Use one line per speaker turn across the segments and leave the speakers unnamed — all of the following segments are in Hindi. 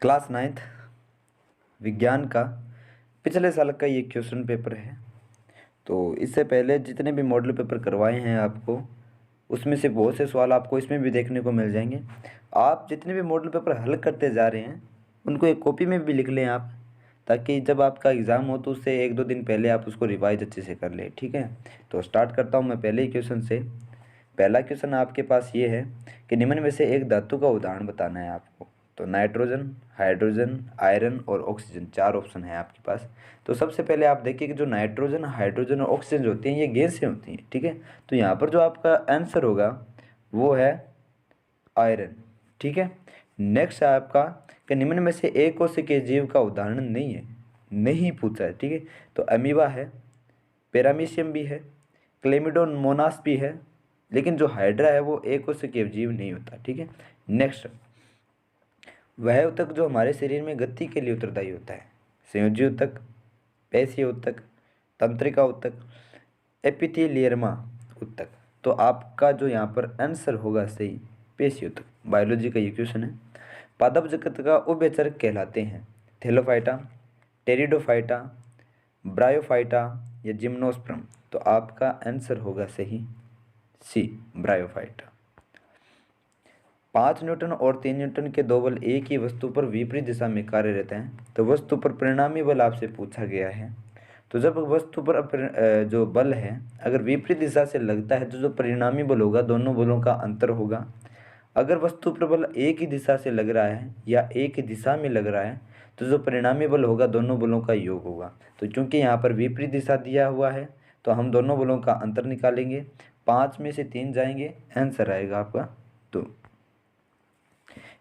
क्लास 9th विज्ञान का पिछले साल का ये क्वेश्चन पेपर है। तो इससे पहले जितने भी मॉडल पेपर करवाए हैं आपको, उसमें से बहुत से सवाल आपको इसमें भी देखने को मिल जाएंगे। आप जितने भी मॉडल पेपर हल करते जा रहे हैं उनको एक कॉपी में भी लिख लें आप, ताकि जब आपका एग्ज़ाम हो तो उससे 1-2 दिन पहले आप उसको रिवाइज अच्छे से कर लें। ठीक है, तो स्टार्ट करता हूँ मैं पहले ही क्वेश्चन से। पहला क्वेश्चन आपके पास ये है कि निम्न में से एक धातु का उदाहरण बताना है आपको। तो नाइट्रोजन, हाइड्रोजन, आयरन और ऑक्सीजन, 4 ऑप्शन है आपके पास। तो सबसे पहले आप देखिए कि जो नाइट्रोजन, हाइड्रोजन और ऑक्सीजन जो होती हैं ये गैसें होती हैं। ठीक है, तो यहाँ पर जो आपका आंसर होगा वो है आयरन। ठीक है, नेक्स्ट है आपका कि निम्न में से एक कोशिकीय जीव का उदाहरण नहीं है, नहीं पूछा है। ठीक है, तो अमीबा है, पैरामीशियम भी है, क्लेमिडोमोनास भी है, लेकिन जो हाइड्रा है वो एक कोशिकीय जीव नहीं होता। ठीक है, नेक्स्ट वह ऊतक जो हमारे शरीर में गति के लिए उत्तरदायी होता है। संयोजी ऊतक, पेशीय ऊतक, तंत्रिका ऊतक, एपिथेलियमा ऊतक। तो आपका जो यहाँ पर आंसर होगा सही पेशीय ऊतक। बायोलॉजी का ये क्वेश्चन है। पादप जगत का उभयचर कहलाते हैं थैलोफाइटा, टेरिडोफाइटा, ब्रायोफाइटा या जिम्नोस्पर्म। तो आपका आंसर होगा सही सी ब्रायोफाइटा। 5 न्यूटन और 3 न्यूटन के दो बल एक ही वस्तु पर विपरीत दिशा में कार्यरत हैं, तो वस्तु पर परिणामी बल आपसे पूछा गया है। तो जब वस्तु पर जो बल है अगर विपरीत दिशा से लगता है तो जो परिणामी बल होगा दोनों बलों का अंतर होगा। अगर वस्तु पर बल एक ही दिशा से लग रहा है या एक ही दिशा में लग रहा है तो जो परिणामी बल होगा दोनों बलों का योग होगा। तो क्योंकि यहाँ पर विपरीत दिशा दिया हुआ है तो हम दोनों बलों का अंतर निकालेंगे, 5 में से 3 जाएंगे, आंसर आएगा आपका 2।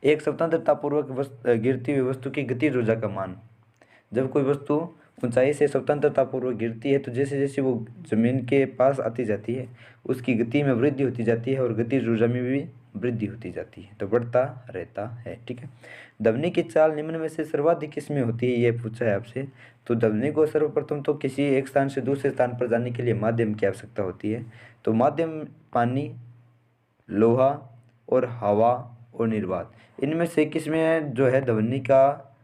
एक स्वतंत्रतापूर्वक गिरती हुई वस्तु की गतिज ऊर्जा का मान। जब कोई वस्तु ऊंचाई से स्वतंत्रतापूर्वक गिरती है तो जैसे जैसे वो जमीन के पास आती जाती है उसकी गति में वृद्धि होती जाती है और गतिज ऊर्जा में भी वृद्धि होती जाती है, तो बढ़ता रहता है। ठीक है, ध्वनि की चाल निम्न में से सर्वाधिक किसमें होती है ये पूछा है आपसे। तो ध्वनि को सर्वप्रथम तो किसी एक स्थान से दूसरे स्थान पर जाने के लिए माध्यम की आवश्यकता होती है। तो माध्यम पानी, लोहा और हवा और निर्वात, इनमें से किसमें जो है ध्वनि का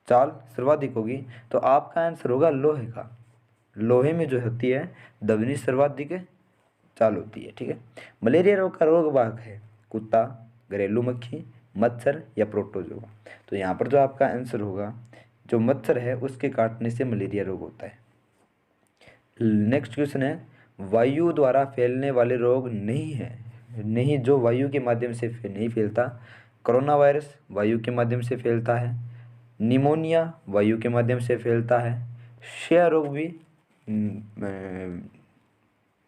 चाल सर्वाधिक होगी। तो आपका आंसर होगा लोहे का। लोहे में जो होती है ध्वनि सर्वाधिक चाल होती है। ठीक है, मलेरिया रोग का रोग वाहक है कुत्ता, घरेलू मक्खी, मच्छर या प्रोटोजोआ। तो यहाँ पर जो आपका आंसर होगा जो मच्छर है उसके काटने से मलेरिया रोग होता है। नेक्स्ट क्वेश्चन है वायु द्वारा फैलने वाले रोग नहीं है, नहीं जो वायु के माध्यम से नहीं फैलता। कोरोना वायरस वायु के माध्यम से फैलता है, निमोनिया वायु के माध्यम से फैलता है, क्षय रोग भी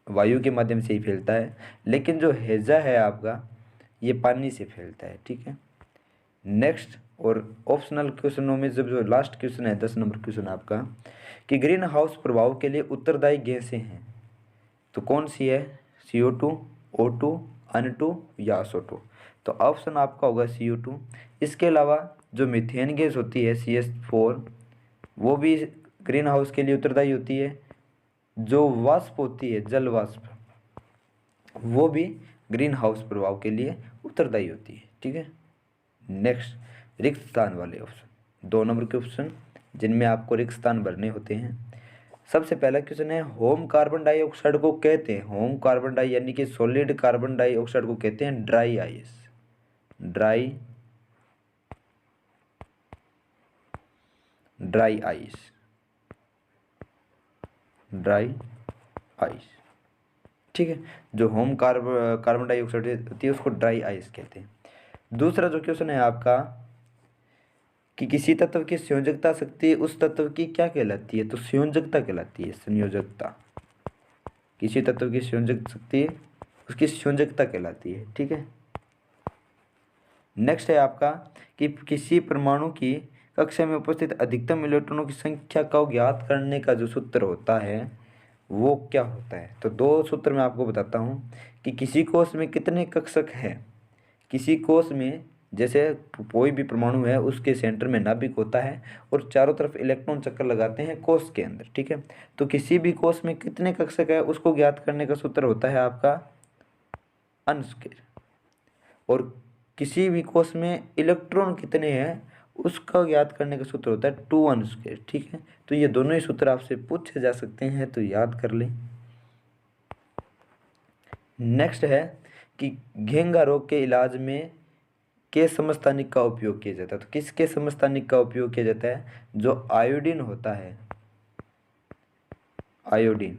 वायु के माध्यम से ही फैलता है, लेकिन जो हैजा है आपका ये पानी से फैलता है। ठीक है, नेक्स्ट और ऑप्शनल क्वेश्चनों में जब जो लास्ट क्वेश्चन है 10 नंबर क्वेश्चन आपका कि ग्रीन हाउस प्रभाव के लिए उत्तरदायी गैसें हैं, तो कौन सी है? CO2, O2, N2 या SO2। तो ऑप्शन आपका होगा CO2। इसके अलावा जो मीथेन गैस होती है CH4 वो भी ग्रीन हाउस के लिए उत्तरदायी होती है। जो वाष्प होती है जल वाष्प वो भी ग्रीन हाउस प्रभाव के लिए उत्तरदायी होती है। ठीक है, नेक्स्ट रिक्त स्थान वाले ऑप्शन, 2 नंबर के ऑप्शन जिनमें आपको रिक्त स्थान भरने होते हैं। सबसे पहला क्वेश्चन है होम कार्बन डाइऑक्साइड को कहते हैं, होम कार्बन डाई यानी कि सॉलिड कार्बन डाइऑक्साइड को कहते हैं dry ice. Dry dry ice, dry ice. ठीक है, जो होम कार्बन डाइऑक्साइड होती है उसको ड्राई आइस कहते हैं। दूसरा जो क्वेश्चन है आपका कि किसी तत्व की संयोजकता शक्ति उस तत्व की क्या कहलाती है? तो संयोजकता कहलाती है, संयोजकता। किसी तत्व की संयोजक शक्ति उसकी संयोजकता कहलाती है। ठीक है, नेक्स्ट है आपका कि किसी परमाणु की कक्षा में उपस्थित अधिकतम इलेक्ट्रॉनों की संख्या को ज्ञात करने का जो सूत्र होता है वो क्या होता है? तो 2 सूत्र मैं आपको बताता हूँ कि किसी कोश में कितने कक्षक हैं। किसी कोश में जैसे कोई भी परमाणु है उसके सेंटर में नाभिक होता है और चारों तरफ इलेक्ट्रॉन चक्कर लगाते हैं कोश के अंदर। ठीक है, तो किसी भी कोश में कितने कक्षक है उसको ज्ञात करने का सूत्र होता है आपका अंश के। और किसी भी कोश में इलेक्ट्रॉन कितने हैं उसका ज्ञात करने का सूत्र होता है 2 1 स्क्वायर। ठीक है, तो ये दोनों ही सूत्र आपसे पूछे जा सकते हैं, तो याद कर लें। नेक्स्ट है कि घेंघा रोग के इलाज में के समस्थानिक का उपयोग किया जाता है। तो किसके समस्थानिक का उपयोग किया जाता है? जो आयोडीन होता है, आयोडीन,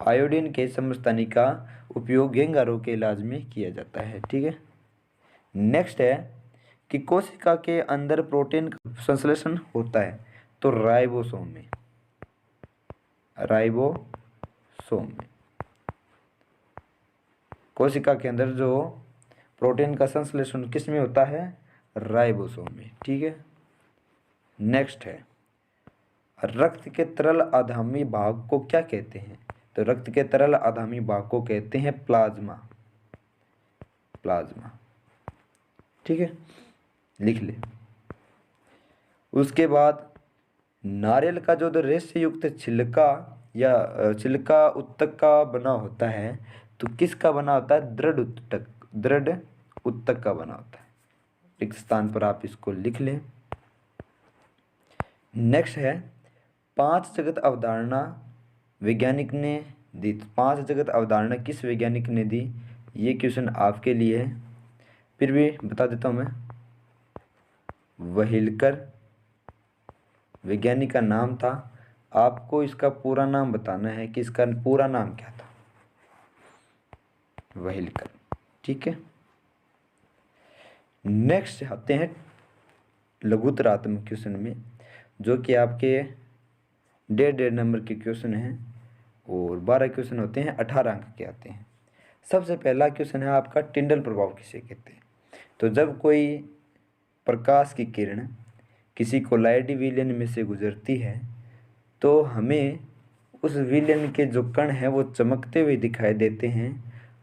आयोडीन के समस्थानिक का उपयोग घेंघा रोग के इलाज में किया जाता है। ठीक है, नेक्स्ट है कि कोशिका के अंदर प्रोटीन का संश्लेषण होता है, तो राइबोसोम में, राइबोसोम में कोशिका के अंदर जो प्रोटीन का संश्लेषण किस में होता है? राइबोसोम में। ठीक है, नेक्स्ट है रक्त के तरल अधामी भाग को क्या कहते हैं? तो रक्त के तरल अधामी भाग को कहते हैं प्लाज्मा, प्लाज्मा। ठीक है, लिख ले। उसके बाद नारियल का जो रेशे युक्त छिलका या छिलका उत्तक का बना होता है, तो किसका बना होता है? दृढ़ उत्तक, दृढ़ उत्तक का बना होता है। रिक्त स्थान पर आप इसको लिख लें। नेक्स्ट है 5 जगत अवधारणा वैज्ञानिक ने दी। 5 जगत अवधारणा किस वैज्ञानिक ने दी? ये क्वेश्चन आपके लिए है, फिर भी बता देता हूँ मैं। व्हीलकर वैज्ञानिक का नाम था। आपको इसका पूरा नाम बताना है कि इसका पूरा नाम क्या था। व्हीलकर। ठीक है, नेक्स्ट आते हैं लघुतरात्मक क्वेश्चन में, जो कि आपके 1.5 नंबर के क्वेश्चन हैं और 12 क्वेश्चन होते हैं, 18 अंक के आते हैं। सबसे पहला क्वेश्चन है आपका टिंडल प्रभाव किसे कहते हैं? तो जब कोई प्रकाश की किरण किसी कोलाइड विलयन में से गुजरती है तो हमें उस विलयन के जो कण हैं वो चमकते हुए दिखाई देते हैं।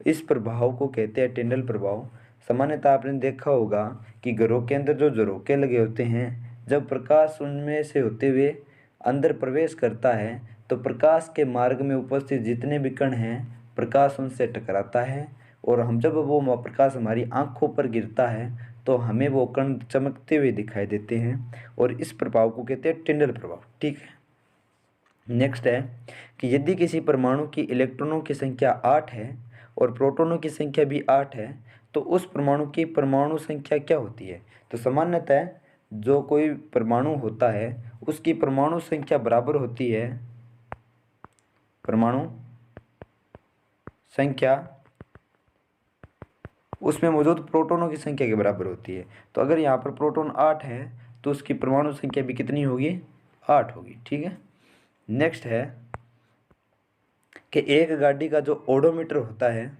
इस प्रभाव को कहते हैं टिंडल प्रभाव। सामान्यतः आपने देखा होगा कि घरों के अंदर जो झरोखे लगे होते हैं, जब प्रकाश उनमें से होते हुए अंदर प्रवेश करता है तो प्रकाश के मार्ग में उपस्थित जितने भी कण हैं प्रकाश उनसे टकराता है, और हम जब वो प्रकाश हमारी आँखों पर गिरता है तो हमें वो कण चमकते हुए दिखाई देते हैं, और इस प्रभाव को कहते हैं टिंडल प्रभाव। ठीक है, नेक्स्ट है कि यदि किसी परमाणु की इलेक्ट्रॉनों की संख्या 8 है और प्रोटॉनों की संख्या भी 8 है, तो उस परमाणु की परमाणु संख्या क्या होती है? तो सामान्यतः जो कोई परमाणु होता है उसकी परमाणु संख्या बराबर होती है, परमाणु संख्या उसमें मौजूद प्रोटॉनों की संख्या के बराबर होती है। तो अगर यहाँ पर प्रोटॉन 8 है तो उसकी परमाणु संख्या भी कितनी होगी? 8 होगी। ठीक है, नेक्स्ट है कि एक गाड़ी का जो ओडोमीटर होता है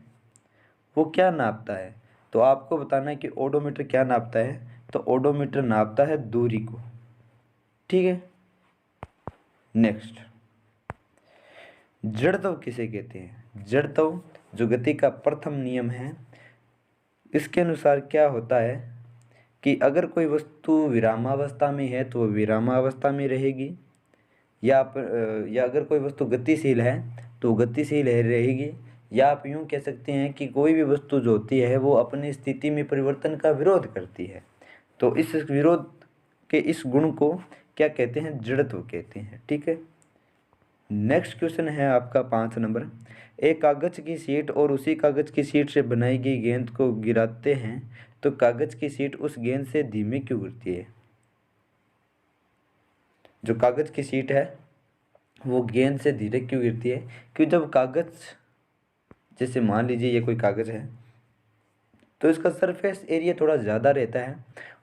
वो क्या नापता है? तो आपको बताना है कि ओडोमीटर क्या नापता है। तो ओडोमीटर नापता है दूरी को। ठीक है, नेक्स्ट जड़त्व किसे कहते हैं? जड़त्व जो गति का प्रथम नियम है, इसके अनुसार क्या होता है कि अगर कोई वस्तु विरामावस्था में है तो वो विरामावस्था में रहेगी, या अगर कोई वस्तु गतिशील है तो गतिशील रहेगी, या आप यूँ कह सकते हैं कि कोई भी वस्तु जो होती है वो अपनी स्थिति में परिवर्तन का विरोध करती है। तो इस विरोध के इस गुण को क्या कहते हैं? जड़त्व कहते हैं। ठीक है, नेक्स्ट क्वेश्चन है आपका 5 नंबर। एक कागज की शीट और उसी कागज की शीट से बनाई गई गेंद को गिराते हैं तो कागज की शीट उस गेंद से धीमे क्यों गिरती है? जो कागज की शीट है वो गेंद से धीरे क्यों गिरती है? क्योंकि जब कागज, जैसे मान लीजिए ये कोई कागज है तो इसका सरफेस एरिया थोड़ा ज़्यादा रहता है,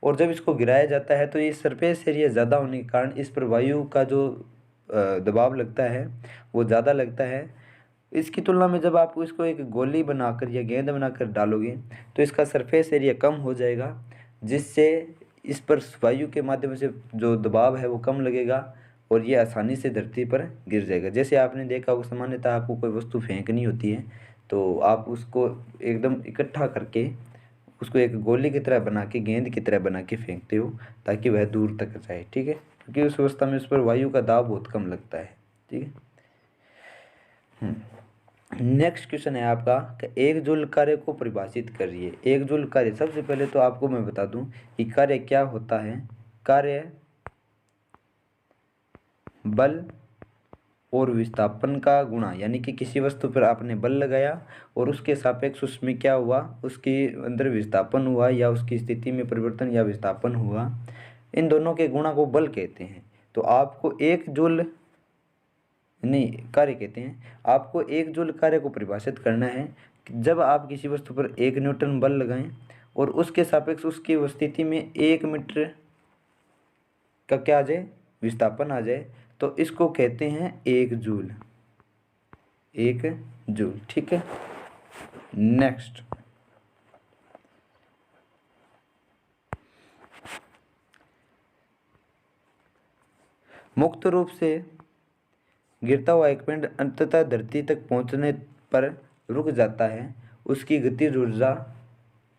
और जब इसको गिराया जाता है तो ये सरफेस एरिया ज़्यादा होने के कारण इस पर वायु का जो दबाव लगता है वो ज़्यादा लगता है। इसकी तुलना में जब आप इसको एक गोली बनाकर या गेंद बनाकर डालोगे तो इसका सरफेस एरिया कम हो जाएगा, जिससे इस पर वायु के माध्यम से जो दबाव है वो कम लगेगा और ये आसानी से धरती पर गिर जाएगा। जैसे आपने देखा होगा सामान्यतः आपको कोई वस्तु फेंकनी होती है तो आप उसको एकदम इकट्ठा करके उसको एक गोली की तरह बना के, गेंद की तरह बना के फेंकते हो ताकि वह दूर तक जाए। ठीक है, क्योंकि उस अवस्था में उस पर वायु का दाब बहुत कम लगता है। ठीक है, नेक्स्ट क्वेश्चन है आपका कि एक जूल कार्य को परिभाषित करिए। एक जूल कार्य, सबसे पहले तो आपको मैं बता दूं कि कार्य क्या होता है। कार्य बल और विस्थापन का गुणा, यानी कि किसी वस्तु पर आपने बल लगाया और उसके सापेक्ष उसमें क्या हुआ, उसके अंदर विस्थापन हुआ या उसकी स्थिति में परिवर्तन या विस्थापन हुआ, इन दोनों के गुणा को बल कहते हैं। तो आपको एक जूल नहीं कार्य कहते हैं। आपको एक जूल कार्य को परिभाषित करना है कि जब आप किसी वस्तु पर 1 न्यूटन बल लगाएं और उसके सापेक्ष उसकी स्थिति में 1 मीटर का क्या आ जाए, विस्थापन आ जाए, तो इसको कहते हैं एक जूल। एक जूल, ठीक है। नेक्स्ट, मुक्त रूप से गिरता हुआ एक पिंड अंततः धरती तक पहुंचने पर रुक जाता है, उसकी गतिज ऊर्जा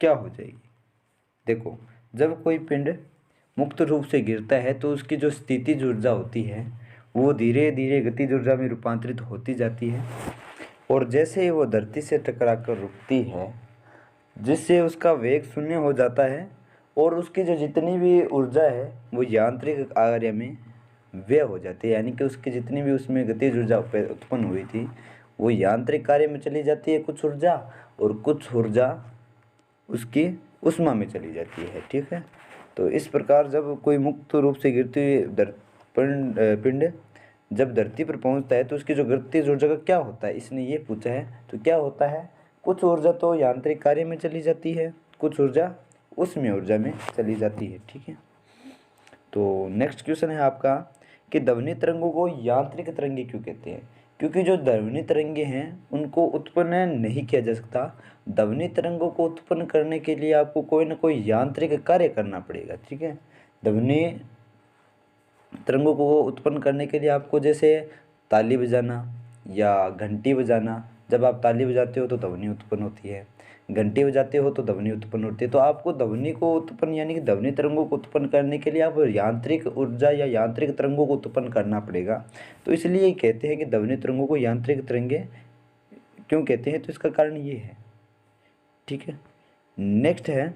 क्या हो जाएगी। देखो, जब कोई पिंड मुक्त रूप से गिरता है तो उसकी जो स्थितिज ऊर्जा होती है वो धीरे धीरे गतिज ऊर्जा में रूपांतरित होती जाती है, और जैसे ही वो धरती से टकरा कर रुकती है, जिससे उसका वेग शून्य हो जाता है और उसकी जो जितनी भी ऊर्जा है वो यांत्रिक कार्य में व्यय हो जाती है, यानी कि उसकी जितनी भी उसमें गतिज ऊर्जा उत्पन्न हुई थी वो यांत्रिक कार्य में चली जाती है कुछ ऊर्जा, और कुछ ऊर्जा उसकी ऊष्मा में चली जाती है, ठीक है। तो इस प्रकार जब कोई मुक्त रूप से गिरती हुई पिंड जब धरती पर पहुंचता है तो उसकी जो गतिज ऊर्जा का क्या होता है, इसने ये पूछा है। तो क्या होता है, कुछ ऊर्जा तो यांत्रिक कार्य में चली जाती है, कुछ ऊर्जा ऊष्मीय ऊर्जा में चली जाती है, ठीक है। तो नेक्स्ट क्वेश्चन है आपका कि ध्वनि तरंगों को यांत्रिक तरंगे क्यों कहते हैं। क्योंकि जो ध्वनि तरंगे हैं उनको उत्पन्न नहीं किया जा सकता। ध्वनि तरंगों को उत्पन्न करने के लिए आपको कोई ना कोई यांत्रिक कार्य करना पड़ेगा, ठीक है। ध्वनि तरंगों को उत्पन्न करने के लिए आपको जैसे ताली बजाना या घंटी बजाना, जब आप ताली बजाते हो तो ध्वनि उत्पन्न होती है, घंटी बजाते हो तो ध्वनि उत्पन्न होती है। तो आपको ध्वनि को उत्पन्न यानी कि ध्वनि तरंगों को उत्पन्न करने के लिए आप यांत्रिक ऊर्जा या यांत्रिक तरंगों को उत्पन्न करना पड़ेगा। तो इसलिए कहते हैं कि ध्वनि तरंगों को यांत्रिक तरंगे क्यों कहते हैं, तो इसका कारण ये है, ठीक है। नेक्स्ट है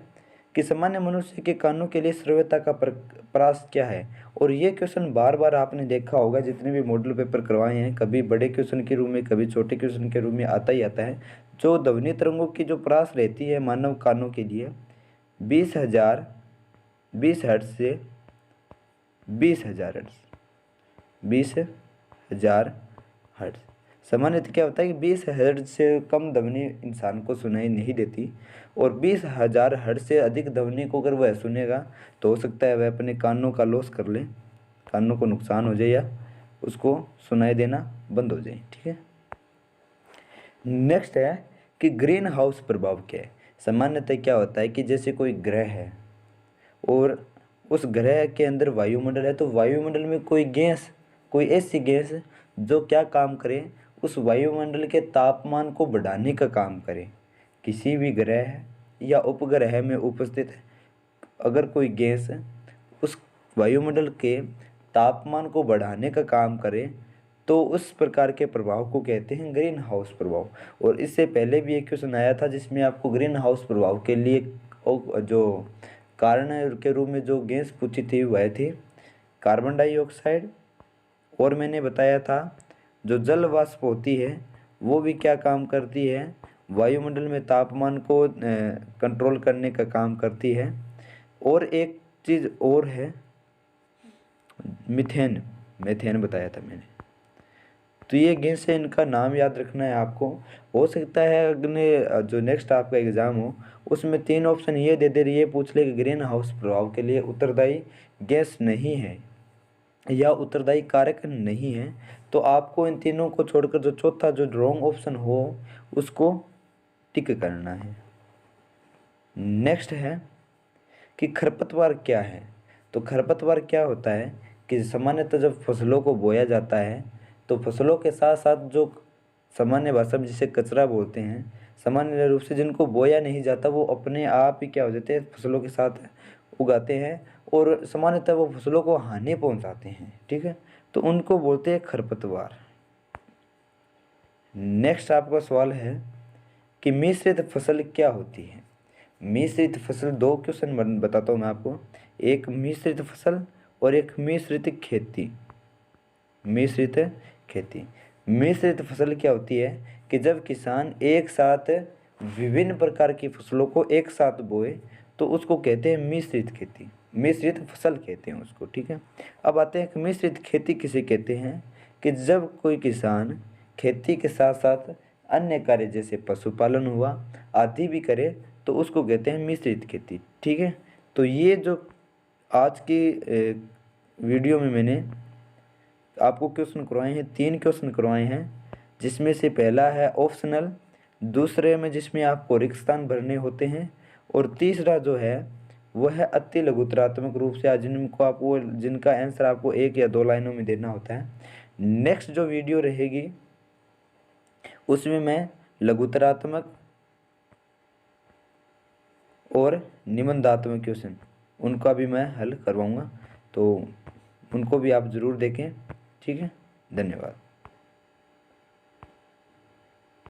कि सामान्य मनुष्य के कानों के लिए श्रव्यता का परास क्या है। और ये क्वेश्चन बार बार आपने देखा होगा, जितने भी मॉडल पेपर करवाए हैं, कभी बड़े क्वेश्चन के रूप में कभी छोटे क्वेश्चन के रूप में आता ही आता है। जो ध्वनि तरंगों की जो परास रहती है मानव कानों के लिए 20,000 से 20,000 हर्ट्ज, 20,000 हर्ट्ज। सामान्यतः क्या होता है कि 20 हर्ट्ज से कम ध्वनि इंसान को सुनाई नहीं देती, और 20,000 हर्ट्ज से अधिक ध्वनि को अगर वह सुनेगा तो हो सकता है वह अपने कानों का लॉस कर ले, कानों को नुकसान हो जाए या उसको सुनाई देना बंद हो जाए, ठीक है। नेक्स्ट है कि ग्रीन हाउस प्रभाव क्या है। सामान्यतः क्या होता है कि जैसे कोई ग्रह है और उस ग्रह के अंदर वायुमंडल है, तो वायुमंडल में कोई गैस, कोई ऐसी गैस जो क्या काम करे, उस वायुमंडल के तापमान को बढ़ाने का काम करे। किसी भी ग्रह या उपग्रह में उपस्थित अगर कोई गैस उस वायुमंडल के तापमान को बढ़ाने का काम करे तो उस प्रकार के प्रभाव को कहते हैं ग्रीन हाउस प्रभाव। और इससे पहले भी एक क्वेश्चन आया था जिसमें आपको ग्रीन हाउस प्रभाव के लिए जो कारण के रूप में जो गैस पूछी थी वह थी कार्बन डाइऑक्साइड, और मैंने बताया था जो जल वाष्प होती है वो भी क्या काम करती है, वायुमंडल में तापमान को कंट्रोल करने का काम करती है। और एक चीज़ और है, मीथेन, मीथेन बताया था मैंने। तो ये गैस है, इनका नाम याद रखना है आपको। हो सकता है अगले जो नेक्स्ट आपका एग्ज़ाम हो उसमें 3 ऑप्शन ये दे दे, ये पूछ ले कि ग्रीन हाउस प्रभाव के लिए उत्तरदायी गैस नहीं है या उत्तरदायी कारक नहीं है, तो आपको इन तीनों को छोड़कर जो चौथा जो रॉन्ग ऑप्शन हो उसको टिक करना है। नेक्स्ट है कि खरपतवार क्या है। तो खरपतवार क्या होता है कि सामान्यतः जब फसलों को बोया जाता है तो फसलों के साथ साथ जो सामान्य भाषा में जिसे कचरा बोलते हैं, सामान्य रूप से जिनको बोया नहीं जाता वो अपने आप ही क्या हो जाते हैं, फसलों के साथ उगाते हैं और सामान्यतः वो फसलों को हानि पहुंचाते हैं, ठीक है। तो उनको बोलते हैं खरपतवार। नेक्स्ट आपका सवाल है कि मिश्रित फसल क्या होती है। मिश्रित फसल, दो क्वेश्चन बताता हूँ मैं आपको, एक मिश्रित फसल और एक मिश्रित खेती। मिश्रित खेती, मिश्रित फसल क्या होती है कि जब किसान एक साथ विभिन्न प्रकार की फसलों को एक साथ बोए तो उसको कहते हैं मिश्रित खेती, मिश्रित फसल कहते हैं उसको, ठीक है। अब आते हैं कि मिश्रित खेती किसे कहते हैं कि जब कोई किसान खेती के साथ साथ अन्य कार्य जैसे पशुपालन हुआ आदि भी करे तो उसको कहते हैं मिश्रित खेती, ठीक है। तो ये जो आज की वीडियो में मैंने आपको क्वेश्चन करवाए हैं, 3 क्वेश्चन करवाए हैं, जिसमें से पहला है ऑप्शनल, दूसरे में जिसमें आपको रिक्त स्थान भरने होते हैं, और तीसरा जो है वह है अति लघुतरात्मक रूप से, जिनको आपको जिनका आंसर आपको 1 या 2 लाइनों में देना होता है। नेक्स्ट जो वीडियो रहेगी उसमें मैं लघुतरात्मक और निबंधात्मक क्वेश्चन उनका भी मैं हल करवाऊँगा, तो उनको भी आप ज़रूर देखें, ठीक है। धन्यवाद।